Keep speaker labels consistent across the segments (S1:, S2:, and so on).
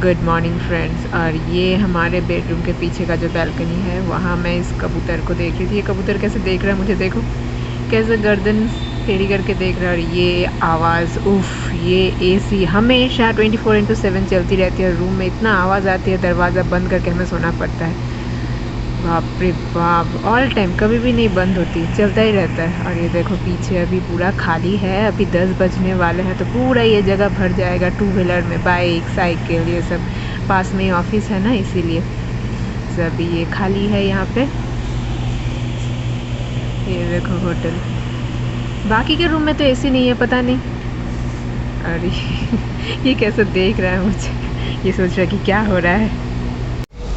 S1: Good morning friends. और ये हमारे बेडरूम के पीछे का जो बैल्कनी है, वहाँ मैं इस कबूतर को देख रही थी। ये कबूतर कैसे देख रहा है मुझे, देखो कैसे गर्दन टेढ़ी करके देख रहा है। और ये आवाज़, उफ, ये एसी हमेशा 24/7 चलती रहती है। रूम में इतना आवाज़ आती है, दरवाज़ा बंद करके हमें सोना पड़ता है। बाप रे बाप, ऑल टाइम, कभी भी नहीं बंद होती, चलता ही रहता है। और ये देखो पीछे अभी पूरा खाली है, अभी 10 बजने वाले हैं तो पूरा ये जगह भर जाएगा टू व्हीलर में, बाइक, साइकिल, ये सब। पास में ही ऑफिस है ना, इसीलिए तो अभी ये खाली है यहाँ पे। ये देखो होटल, बाकी के रूम में तो एसी नहीं है, पता नहीं। अरे ये कैसे देख रहा है मुझे, ये सोच रहा है कि क्या हो रहा है।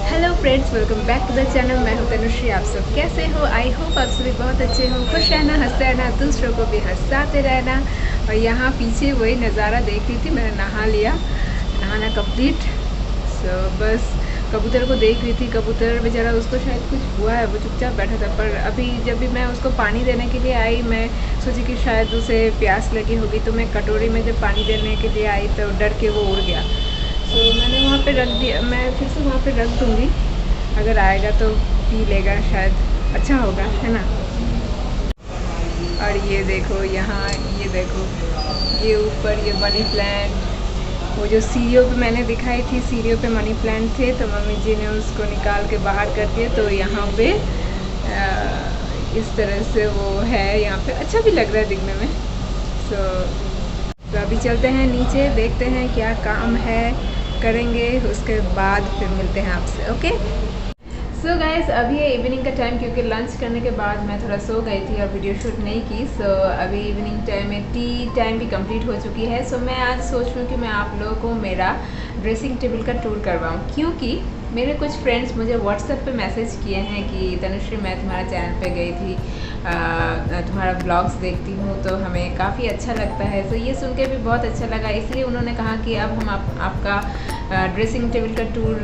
S1: Hello friends, welcome back to the channel. मैं हूं तनुश्री। आप सब कैसे हो? आई होप आप सभी बहुत अच्छे हो, खुश रहना, हंसते रहना, दूसरों को भी हंसाते रहना। और यहाँ पीछे वही नज़ारा देख रही थी, मैंने नहा लिया, नहाना कंप्लीट। सो बस कबूतर को देख रही थी। कबूतर बेचारा, उसको शायद कुछ हुआ है, वो चुपचाप बैठा था। पर अभी जब भी मैं उसको पानी देने के लिए आई, मैं सोची कि शायद उसे प्यास लगी होगी, तो मैं कटोरी में जब पानी देने के लिए आई तो डर के वो उड़ गया। तो मैंने वहाँ पे रख दिया, मैं फिर से वहाँ पे रख दूँगी, अगर आएगा तो पी लेगा, शायद अच्छा होगा, है ना। और ये देखो यहाँ, ये देखो ये ऊपर ये मनी प्लांट, वो जो सीढ़ियों पे मैंने दिखाई थी, सीढ़ियों पे मनी प्लांट थे, तो मम्मी जी ने उसको निकाल के बाहर कर दिए। तो यहाँ पे इस तरह से वो है, यहाँ पे अच्छा भी लग रहा है दिखने में। तो अभी चलते हैं नीचे, देखते हैं क्या काम है, करेंगे, उसके बाद फिर मिलते हैं आपसे। ओके सो गाइस, अभी है इवनिंग का टाइम, क्योंकि लंच करने के बाद मैं थोड़ा सो गई थी और वीडियो शूट नहीं की। सो अभी इवनिंग टाइम में टी टाइम भी कंप्लीट हो चुकी है। सो मैं आज सोच रही हूँ कि मैं आप लोगों को मेरा ड्रेसिंग टेबल का टूर करवाऊँ, क्योंकि मेरे कुछ फ्रेंड्स मुझे व्हाट्सएप पे मैसेज किए हैं कि तनुश्री, मैं तुम्हारा चैनल पे गई थी, तुम्हारा ब्लॉग्स देखती हूँ तो हमें काफ़ी अच्छा लगता है। तो ये सुन के भी बहुत अच्छा लगा, इसलिए उन्होंने कहा कि अब हम आपका ड्रेसिंग टेबल का टूर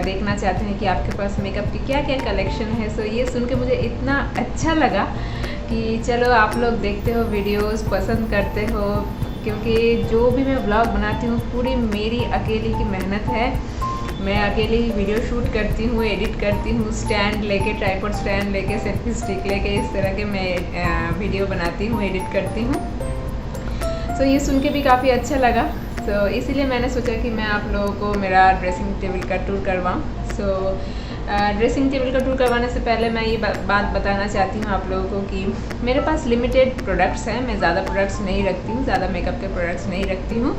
S1: देखना चाहते हैं कि आपके पास मेकअप की क्या क्या कलेक्शन है। सो ये सुन के मुझे इतना अच्छा लगा कि चलो आप लोग देखते हो वीडियोस, पसंद करते हो, क्योंकि जो भी मैं ब्लॉग बनाती हूँ पूरी मेरी अकेली की मेहनत है। मैं अकेले ही वीडियो शूट करती हूँ, एडिट करती हूँ, स्टैंड लेके, ट्राइपॉड स्टैंड लेके, सेल्फी स्टिक लेके, इस तरह के मैं वीडियो बनाती हूँ, एडिट करती हूँ। सो ये सुन के भी काफ़ी अच्छा लगा। सो इसीलिए मैंने सोचा कि मैं आप लोगों को मेरा ड्रेसिंग टेबल का टूर करवाऊँ। सो ड्रेसिंग टेबल का टूर करवाने से पहले मैं ये बात बताना चाहती हूँ आप लोगों को कि मेरे पास लिमिटेड प्रोडक्ट्स हैं। मैं ज़्यादा प्रोडक्ट्स नहीं रखती हूँ, ज़्यादा मेकअप के प्रोडक्ट्स नहीं रखती हूँ,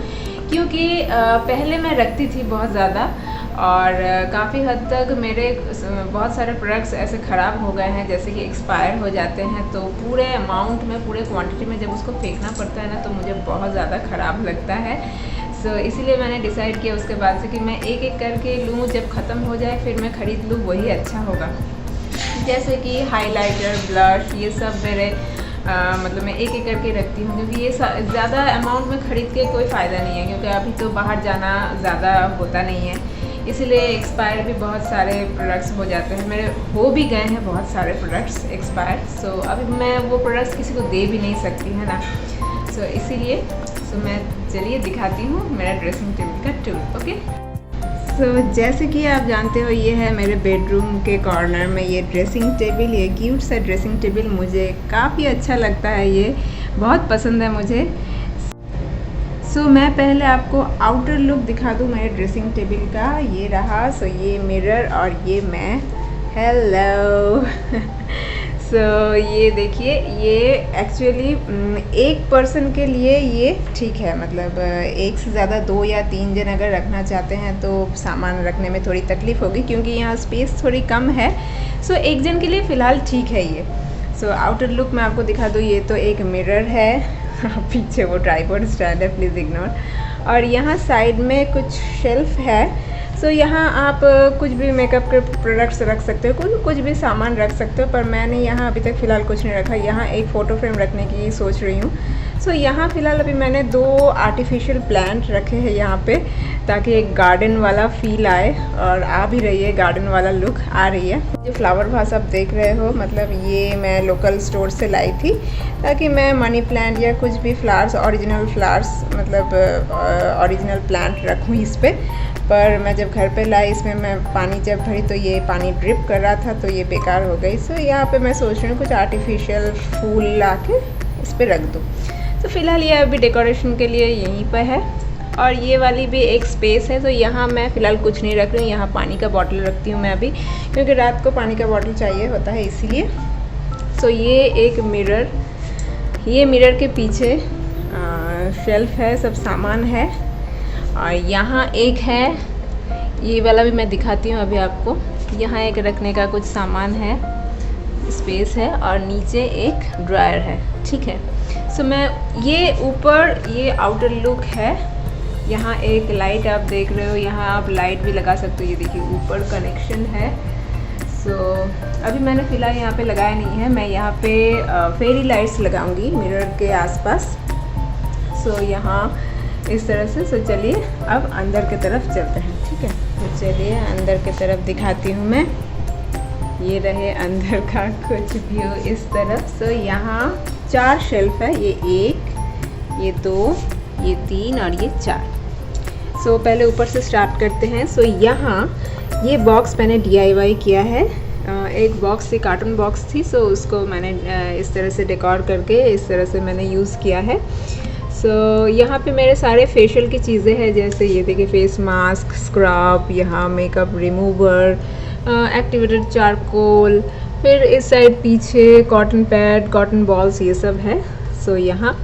S1: क्योंकि पहले मैं रखती थी बहुत ज़्यादा, और काफ़ी हद तक मेरे बहुत सारे प्रोडक्ट्स ऐसे ख़राब हो गए हैं, जैसे कि एक्सपायर हो जाते हैं। तो पूरे अमाउंट में, पूरे क्वांटिटी में जब उसको फेंकना पड़ता है ना, तो मुझे बहुत ज़्यादा ख़राब लगता है। सो इसीलिए मैंने डिसाइड किया उसके बाद से कि मैं एक एक करके लूँ, जब ख़त्म हो जाए फिर मैं ख़रीद लूँ, वही अच्छा होगा। जैसे कि हाइलाइटर, ब्लश, ये सब मेरे मतलब मैं एक एक करके रखती हूँ, क्योंकि ये ज़्यादा अमाउंट में ख़रीद के कोई फ़ायदा नहीं है, क्योंकि अभी तो बाहर जाना ज़्यादा होता नहीं है, इसलिए एक्सपायर भी बहुत सारे प्रोडक्ट्स हो जाते हैं। मेरे हो भी गए हैं बहुत सारे प्रोडक्ट्स एक्सपायर। सो अभी मैं वो प्रोडक्ट्स किसी को दे भी नहीं सकती, है ना। सो इसीलिए मैं चलिए दिखाती हूँ मेरा ड्रेसिंग टेबल का टूर। ओके सो जैसे कि आप जानते हो, ये है मेरे बेडरूम के कॉर्नर में ये ड्रेसिंग टेबल। ये क्यूट सा ड्रेसिंग टेबल मुझे काफ़ी अच्छा लगता है, ये बहुत पसंद है मुझे। सो मैं पहले आपको आउटर लुक दिखा दूँ मेरे ड्रेसिंग टेबल का। ये रहा। सो ये मिरर और ये मैं। हेलो सो ये देखिए, ये एक्चुअली एक पर्सन के लिए ये ठीक है, मतलब एक से ज़्यादा 2 या 3 जन अगर रखना चाहते हैं तो सामान रखने में थोड़ी तकलीफ़ होगी, क्योंकि यहाँ स्पेस थोड़ी कम है। सो एक जन के लिए फ़िलहाल ठीक है ये। सो आउटर लुक मैं आपको दिखा दूँ। ये तो एक मिरर है, पीछे वो ट्राइपॉड स्टैंड है, प्लीज़ इग्नोर। और यहाँ साइड में कुछ शेल्फ है। सो यहाँ आप कुछ भी मेकअप के प्रोडक्ट्स रख सकते हो, कुछ भी सामान रख सकते हो, पर मैंने यहाँ अभी तक फ़िलहाल कुछ नहीं रखा। यहाँ एक फ़ोटो फ्रेम रखने की सोच रही हूँ। सो यहाँ फ़िलहाल अभी मैंने 2 आर्टिफिशियल प्लांट रखे हैं यहाँ पे, ताकि एक गार्डन वाला फील आए, और आ भी रही है, गार्डन वाला लुक आ रही है। जो फ्लावर वास आप देख रहे हो, मतलब ये मैं लोकल स्टोर से लाई थी, ताकि मैं मनी प्लांट या कुछ भी फ्लावर्स, ओरिजिनल फ्लावर्स, मतलब ओरिजिनल प्लांट रखूँ इस पर। पर मैं जब घर पे लाई, इसमें मैं पानी जब भरी तो ये पानी ड्रिप कर रहा था, तो ये बेकार हो गई। सो यहाँ पे मैं सोच रही हूँ कुछ आर्टिफिशियल फूल ला के इस पर रख दूँ। तो फ़िलहाल ये अभी डेकोरेशन के लिए यहीं पर है। और ये वाली भी एक स्पेस है, तो यहाँ मैं फ़िलहाल कुछ नहीं रख रही हूँ। यहाँ पानी का बॉटल रखती हूँ मैं अभी, क्योंकि रात को पानी का बॉटल चाहिए होता है इसीलिए। सो ये एक मिरर, ये मिरर के पीछे शेल्फ है, सब सामान है। और यहाँ एक है, ये वाला भी मैं दिखाती हूँ अभी आपको। यहाँ एक रखने का कुछ सामान है, स्पेस है, और नीचे एक ड्रायर है, ठीक है। सो मैं ये ऊपर ये आउटर लुक है। यहाँ एक लाइट आप देख रहे हो, यहाँ आप लाइट भी लगा सकते हो। ये देखिए ऊपर कनेक्शन है। सो अभी मैंने फ़िलहाल यहाँ पे लगाया नहीं है, मैं यहाँ पे फेरी लाइट्स लगाऊंगी मिरर के आसपास। सो यहाँ इस तरह से। सो चलिए अब अंदर की तरफ चलते हैं, ठीक है। तो चलिए अंदर की तरफ दिखाती हूँ मैं। ये रहे अंदर का कुछ व्यू इस तरफ। सो यहाँ 4 शेल्फ है, ये 1, ये 2, ये 3 और ये 4। सो पहले ऊपर से स्टार्ट करते हैं। सो यहाँ ये बॉक्स मैंने DIY किया है। एक बॉक्स थी, कार्टून बॉक्स थी, सो उसको मैंने इस तरह से डेकोर करके इस तरह से मैंने यूज़ किया है। सो यहाँ पे मेरे सारे फेशियल की चीज़ें हैं, जैसे ये देखिए फेस मास्क, स्क्रब, यहाँ मेकअप रिमूवर, एक्टिवेटेड चारकोल, फिर इस साइड पीछे कॉटन पैड, कॉटन बॉल्स, ये सब है। सो यहाँ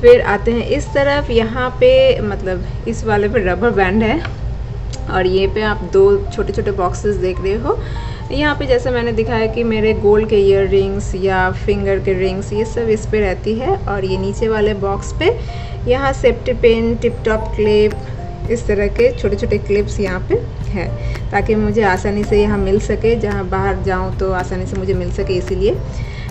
S1: फिर आते हैं इस तरफ। यहाँ पे मतलब इस वाले पे रबर बैंड है, और ये पे आप 2 छोटे छोटे बॉक्सेस देख रहे हो। यहाँ पे जैसे मैंने दिखाया कि मेरे गोल्ड के ईयर रिंग्स या फिंगर के रिंग्स, ये सब इस पे रहती है। और ये नीचे वाले बॉक्स पे यहाँ safety pin, tip top clip, इस तरह के छोटे छोटे क्लिप्स यहाँ पे है, ताकि मुझे आसानी से यहाँ मिल सके, जहाँ बाहर जाऊँ तो आसानी से मुझे मिल सके, इसीलिए।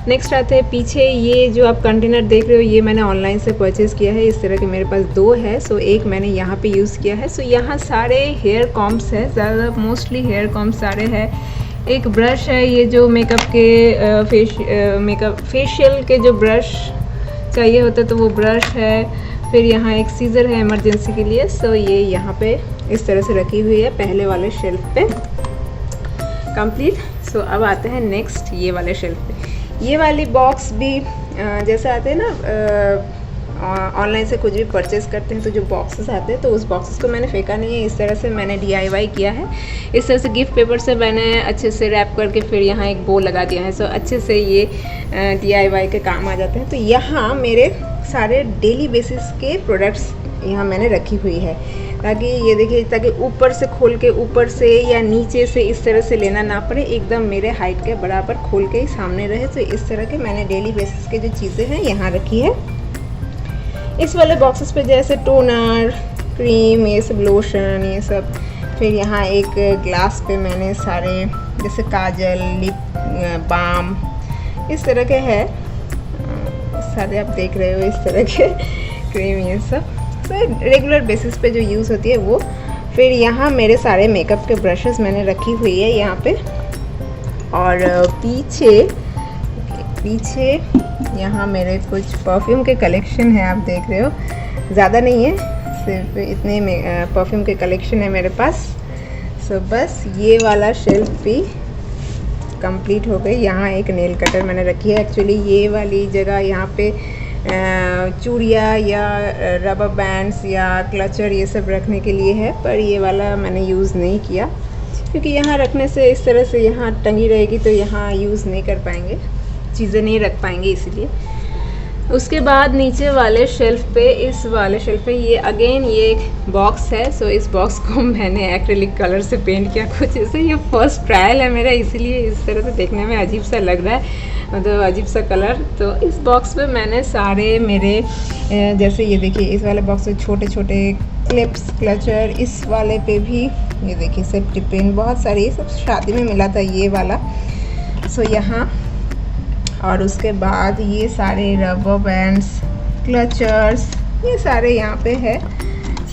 S1: नेक्स्ट आते हैं पीछे। ये जो आप कंटेनर देख रहे हो, ये मैंने ऑनलाइन से परचेज़ किया है। इस तरह के मेरे पास 2 है। सो एक मैंने यहाँ पे यूज़ किया है। सो यहाँ सारे हेयर कॉम्ब्स है, ज़्यादा मोस्टली हेयर कॉम्ब्स सारे हैं। एक ब्रश है, ये जो मेकअप के फेशियल के जो ब्रश चाहिए होता है तो वो ब्रश है। फिर यहाँ एक सीज़र है इमरजेंसी के लिए। सो ये यहाँ पे इस तरह से रखी हुई है पहले वाले शेल्फ पे, कंप्लीट। सो अब आते हैं नेक्स्ट ये वाले शेल्फ पे। ये वाली बॉक्स भी जैसे आते हैं ना, ऑनलाइन से कुछ भी परचेज़ करते हैं तो जो बॉक्सेस आते हैं, तो उस बॉक्सेस को मैंने फेंका नहीं है, इस तरह से मैंने DIY किया है। इस तरह से गिफ्ट पेपर से मैंने अच्छे से रैप करके फिर यहाँ एक बो लगा दिया है। सो अच्छे से ये DIY के काम आ जाते हैं। तो यहाँ मेरे सारे डेली बेसिस के प्रोडक्ट्स यहाँ मैंने रखी हुई है, ताकि ये देखिए, ताकि ऊपर से खोल के ऊपर से या नीचे से इस तरह से लेना ना पड़े, एकदम मेरे हाइट के बराबर खोल के ही सामने रहे। तो इस तरह के मैंने डेली बेसिस के जो चीज़ें हैं यहाँ रखी है। इस वाले बॉक्सेस पे जैसे टोनर, क्रीम, ये सब, लोशन, ये सब। फिर यहाँ एक ग्लास पे मैंने सारे जैसे काजल, लिप बाम, इस तरह के है सारे, आप देख रहे हो इस तरह के क्रीम, ये सब रेगुलर बेसिस पे जो यूज़ होती है वो। फिर यहाँ मेरे सारे मेकअप के ब्रशेस मैंने रखी हुई है यहाँ पे। और पीछे यहाँ मेरे कुछ परफ्यूम के कलेक्शन है, आप देख रहे हो, ज़्यादा नहीं है, सिर्फ इतने में परफ्यूम के कलेक्शन है मेरे पास। सो बस ये वाला शेल्फ भी कंप्लीट हो गई। यहाँ एक नेल कटर मैंने रखी है। एक्चुअली ये वाली जगह यहाँ पे चूड़ियाँ या रबर बैंड्स या क्लचर ये सब रखने के लिए है, पर ये वाला मैंने यूज़ नहीं किया, क्योंकि यहाँ रखने से इस तरह से यहाँ टंगी रहेगी तो यहाँ यूज़ नहीं कर पाएंगे, चीज़ें नहीं रख पाएंगे, इसलिए। उसके बाद नीचे वाले शेल्फ पे, इस वाले शेल्फ पे ये अगेन ये एक बॉक्स है। सो इस बॉक्स को मैंने एक्रेलिक कलर से पेंट किया कुछ ऐसे। ये फर्स्ट ट्रायल है मेरा, इसीलिए इस तरह से देखने में अजीब सा लग रहा है, मतलब अजीब सा कलर। तो इस बॉक्स पे मैंने सारे मेरे जैसे ये देखिए, इस वाले बॉक्स में छोटे छोटे क्लिप्स, क्लचर, इस वाले पे भी ये देखिए सेफ्टी पिन, बहुत सारे, ये सब शादी में मिला था ये वाला। सो यहाँ, और उसके बाद ये सारे रबर बैंड्स, क्लचर्स, ये सारे यहाँ पे है,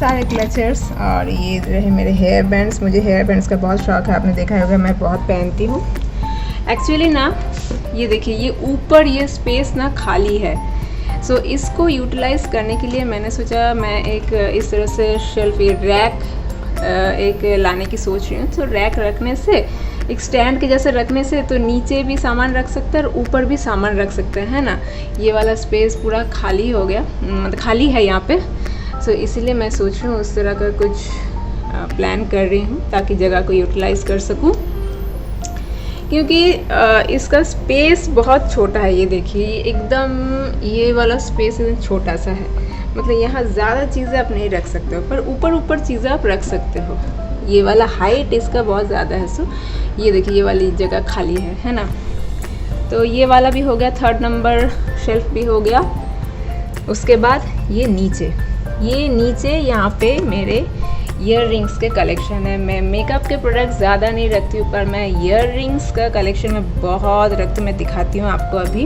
S1: सारे क्लचर्स। और ये रहे मेरे हेयर बैंड्स। मुझे हेयर बैंड्स का बहुत शौक है, आपने देखा होगा, मैं बहुत पहनती हूँ। एक्चुअली ना ये देखिए, ये ऊपर ये स्पेस ना खाली है। सो इसको यूटिलाइज़ करने के लिए मैंने सोचा मैं एक इस तरह से शेल्फ, ये रैक एक लाने की सोच रही हूँ। तो रैक रखने से, एक स्टैंड के जैसे रखने से, तो नीचे भी सामान रख सकते हैं और ऊपर भी सामान रख सकते हैं, है ना। ये वाला स्पेस पूरा खाली हो गया, मतलब खाली है यहाँ पे। सो इसीलिए मैं सोच रही हूँ उस तरह का कुछ प्लान कर रही हूँ ताकि जगह को यूटिलाइज़ कर सकूँ, क्योंकि इसका स्पेस बहुत छोटा है। ये देखिए एकदम ये वाला स्पेस एकदम छोटा सा है, मतलब यहाँ ज़्यादा चीज़ें आप नहीं रख सकते हो, पर ऊपर चीज़ें आप रख सकते हो। ये वाला हाइट इसका बहुत ज़्यादा है। सो ये देखिए ये वाली जगह खाली है ना। तो ये वाला भी हो गया, 3rd नंबर शेल्फ भी हो गया। उसके बाद ये नीचे यहाँ पे मेरे ईयर रिंग्स के कलेक्शन है। मैं मेकअप के प्रोडक्ट ज़्यादा नहीं रखती हूँ, पर मैं ईयर रिंग्स का कलेक्शन में बहुत रखती हूँ। मैं दिखाती हूँ आपको अभी।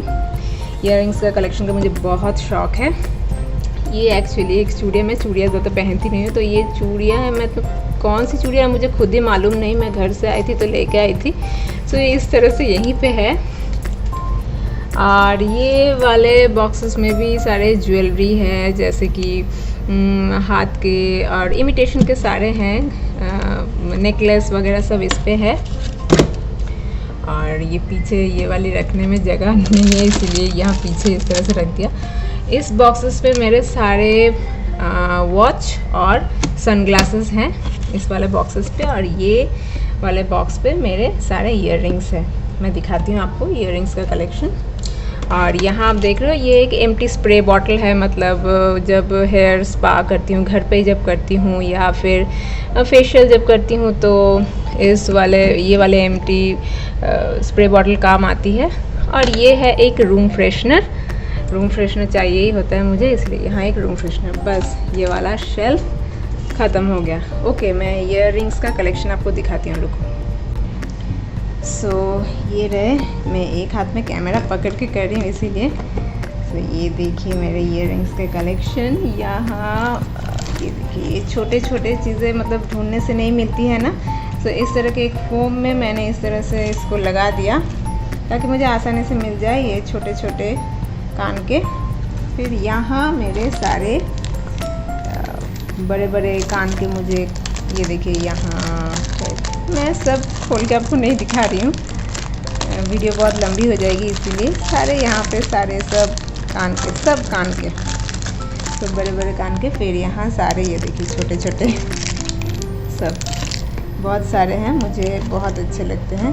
S1: ईयर रिंग्स का कलेक्शन का मुझे बहुत शौक़ है। ये एक्चुअली एक चूड़िया, मैं चूड़िया ज़्यादा पहनती नहीं हूँ, तो ये चूड़िया है। मैं तो कौन सी चूड़िया है मुझे खुद ही मालूम नहीं, मैं घर से आई थी तो लेके आई थी। तो ये इस तरह से यहीं पे है। और ये वाले बॉक्सेस में भी सारे ज्वेलरी हैं, जैसे कि हाथ के और इमिटेशन के सारे हैं, नेकलेस वगैरह सब इस पे है। और ये पीछे ये वाली रखने में जगह नहीं है, इसलिए यहाँ पीछे इस तरह से रख दिया। इस बॉक्सेस पे मेरे सारे वॉच और सनग्लासेस हैं इस वाले बॉक्सेस पे, और ये वाले बॉक्स पे मेरे सारे ईयर रिंग्स हैं। मैं दिखाती हूँ आपको ईयर रिंग्स का कलेक्शन। और यहाँ आप देख रहे हो ये एक एम्प्टी स्प्रे बॉटल है, मतलब जब हेयर स्पा करती हूँ घर पे जब करती हूँ, या फिर फेशियल जब करती हूँ, तो ये वाले एम्प्टी स्प्रे बॉटल काम आती है। और ये है एक रूम फ्रेशनर चाहिए ही होता है मुझे, इसलिए यहाँ एक रूम फ्रेशनर। बस ये वाला शेल्फ ख़त्म हो गया। ओके, मैं ईयर रिंग्स का कलेक्शन आपको दिखाती हूँ, रुको। सो ये रहे, मैं एक हाथ में कैमरा पकड़ के कर रही हूँ इसीलिए। सो ये देखिए मेरे ईयर रिंग्स के कलेक्शन। यहाँ ये देखिए ये छोटे चीज़ें मतलब ढूंढने से नहीं मिलती है ना। सो इस तरह के एक फोम में मैंने इस तरह से इसको लगा दिया ताकि मुझे आसानी से मिल जाए ये छोटे कान के। फिर यहाँ मेरे सारे बड़े कान के, मुझे ये देखिए यहाँ, मैं सब खोल के आपको नहीं दिखा रही हूँ, वीडियो बहुत लंबी हो जाएगी, इसीलिए सारे यहाँ पे सारे सब कान के सब बड़े कान के। फिर यहाँ सारे ये देखिए छोटे सब बहुत सारे हैं, मुझे बहुत अच्छे लगते हैं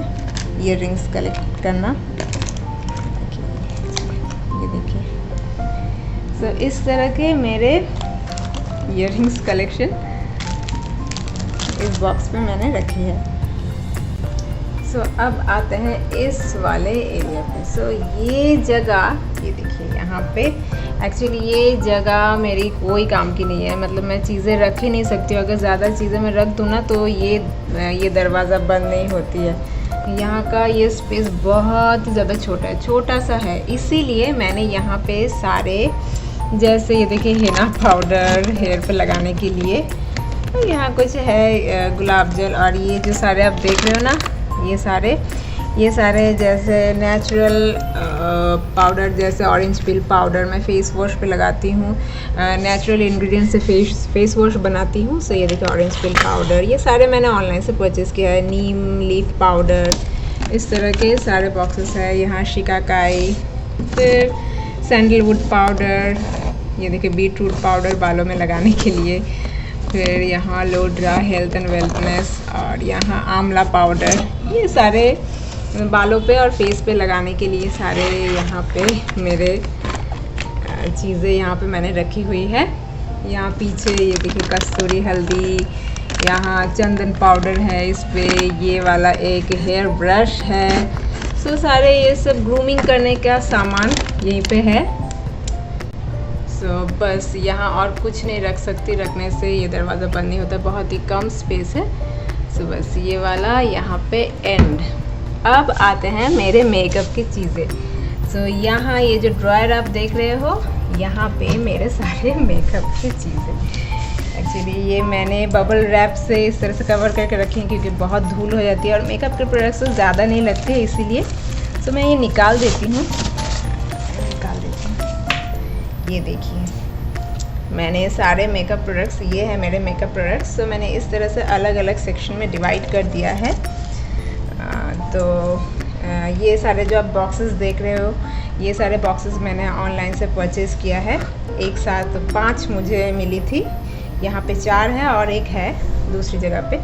S1: ईयर रिंग्स कलेक्ट करना। ये देखिए तो इस तरह के मेरे ईयर रिंग्स कलेक्शन इस बॉक्स पे मैंने रखी है। सो अब आते हैं इस वाले एरिया पे। सो ये जगह, ये देखिए यहाँ पे एक्चुअली ये जगह मेरी कोई काम की नहीं है, मतलब मैं चीज़ें रख ही नहीं सकती हूँ। अगर ज़्यादा चीज़ें मैं रख दूँ ना तो ये दरवाज़ा बंद नहीं होती है। यहाँ का ये स्पेस बहुत ज़्यादा छोटा सा है, इसीलिए मैंने यहाँ पे सारे, जैसे ये देखिए हेना पाउडर हेयर पे लगाने के लिए, तो यहाँ कुछ है गुलाब जल, और ये जो सारे आप देख रहे हो ना, ये सारे जैसे नेचुरल पाउडर, जैसे ऑरेंज पील पाउडर मैं फेस वॉश पे लगाती हूँ, नेचुरल इंग्रेडिएंट से फेस वॉश बनाती हूँ। सो ये देखिए ऑरेंज पील पाउडर, ये सारे मैंने ऑनलाइन से परचेज़ किया है। नीम लीफ पाउडर, इस तरह के सारे बॉक्सेस है। यहाँ शिकाकाई, फिर सैंडलवुड पाउडर, ये देखिए बीटरूट पाउडर बालों में लगाने के लिए, फिर यहाँ लोड्रा हेल्थ एंड वेलनेस, और यहाँ आंवला पाउडर, ये सारे बालों पे और फेस पे लगाने के लिए सारे यहाँ पे मेरे चीज़ें यहाँ पे मैंने रखी हुई है। यहाँ पीछे ये देखिए कस्तूरी हल्दी, यहाँ चंदन पाउडर है इस पे, ये वाला एक हेयर ब्रश है। सो सारे ये सब ग्रूमिंग करने का सामान यहीं पे है। सो बस यहाँ और कुछ नहीं रख सकती, रखने से ये दरवाज़ा बंद नहीं होता, बहुत ही कम स्पेस है। सो बस ये वाला यहाँ पे एंड। अब आते हैं मेरे मेकअप की चीज़ें। सो यहाँ ये जो ड्रॉयर आप देख रहे हो, यहाँ पे मेरे सारे मेकअप की चीज़ें। एक्चुअली ये मैंने बबल रैप से इस तरह से कवर करके रखी है क्योंकि बहुत धूल हो जाती है और मेकअप के प्रोडक्ट्स तो ज़्यादा नहीं लगते हैं, इसीलिए तो मैं ये निकाल देती हूँ। ये देखिए मैंने सारे मेकअप प्रोडक्ट्स, ये है मेरे मेकअप प्रोडक्ट्स, तो मैंने इस तरह से अलग अलग सेक्शन में डिवाइड कर दिया है। ये सारे जो आप बॉक्सेस देख रहे हो, ये सारे बॉक्सेस मैंने ऑनलाइन से परचेज़ किया है। एक साथ 5 मुझे मिली थी, यहाँ पे 4 है और एक है दूसरी जगह पे।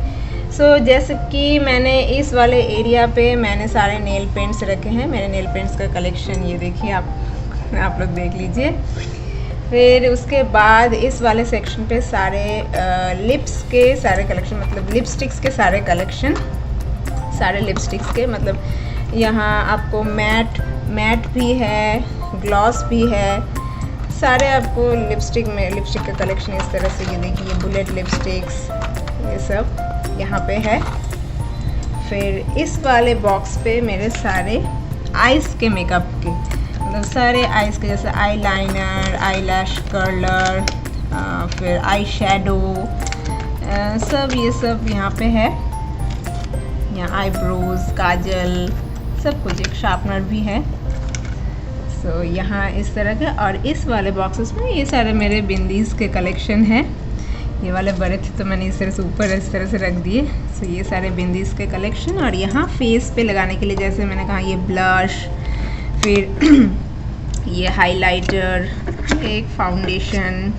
S1: सो जैसे कि मैंने इस वाले एरिया पे मैंने सारे नेल पेंट्स रखे हैं। मेरे नेल पेंट्स का कलेक्शन ये देखिए, आप लोग देख लीजिए। फिर उसके बाद इस वाले सेक्शन पे सारे लिप्स के सारे कलेक्शन, मतलब लिपस्टिक्स के सारे कलेक्शन, सारे लिपस्टिक्स के, मतलब यहाँ आपको मैट भी है, ग्लॉस भी है, सारे आपको लिपस्टिक का कलेक्शन इस तरह से। ये देखिए बुलेट लिपस्टिक्स, ये सब यहाँ पे है। फिर इस वाले बॉक्स पे मेरे सारे आइज़ के मेकअप के, मतलब सारे आइज़ के, जैसे आई लाइनर, आई लैश कर्लर, फिर आई शेडो, सब ये सब यहाँ पे है। यहाँ आईब्रोज, काजल, सब कुछ, एक शार्पनर भी है। सो यहाँ इस तरह के। और इस वाले बॉक्सेस में ये सारे मेरे बिंदीज़ के कलेक्शन हैं। ये वाले बड़े थे तो मैंने इस तरह से ऊपर इस तरह से रख दिए। सो ये सारे बिंदीज़ के कलेक्शन। और यहाँ फेस पे लगाने के लिए, जैसे मैंने कहा, ये ब्लश, फिर ये हाइलाइटर, एक फाउंडेशन,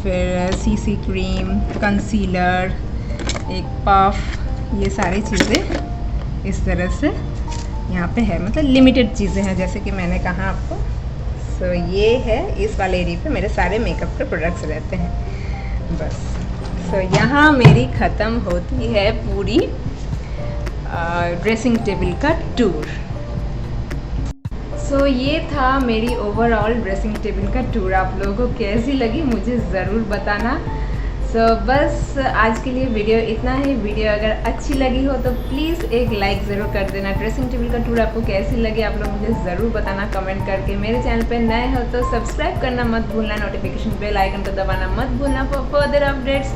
S1: फिर सीसी क्रीम, कंसीलर, एक पफ, ये सारी चीज़ें इस तरह से यहाँ पे है। मतलब लिमिटेड चीज़ें हैं, जैसे कि मैंने कहा आपको। सो ये है, इस वाले एरिया पे मेरे सारे मेकअप के प्रोडक्ट्स रहते हैं बस। सो यहाँ मेरी ख़त्म होती है पूरी ड्रेसिंग टेबल का टूर। सो ये था मेरी ओवरऑल ड्रेसिंग टेबल का टूर। आप लोगों को कैसी लगी मुझे ज़रूर बताना। सो बस आज के लिए वीडियो इतना ही। वीडियो अगर अच्छी लगी हो तो प्लीज़ एक लाइक ज़रूर कर देना। ड्रेसिंग टेबल का टूर आपको कैसी लगी आप लोग मुझे ज़रूर बताना कमेंट करके। मेरे चैनल पे नए हो तो सब्सक्राइब करना मत भूलना, नोटिफिकेशन बेल आइकन को दबाना मत भूलना for further updates.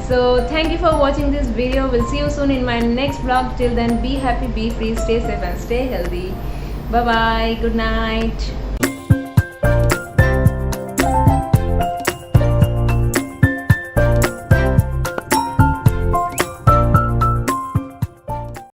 S1: So thank you for watching this video. We'll see you soon in my next vlog. Till then, be happy, be free, stay safe and stay healthy. Bye bye. Good night.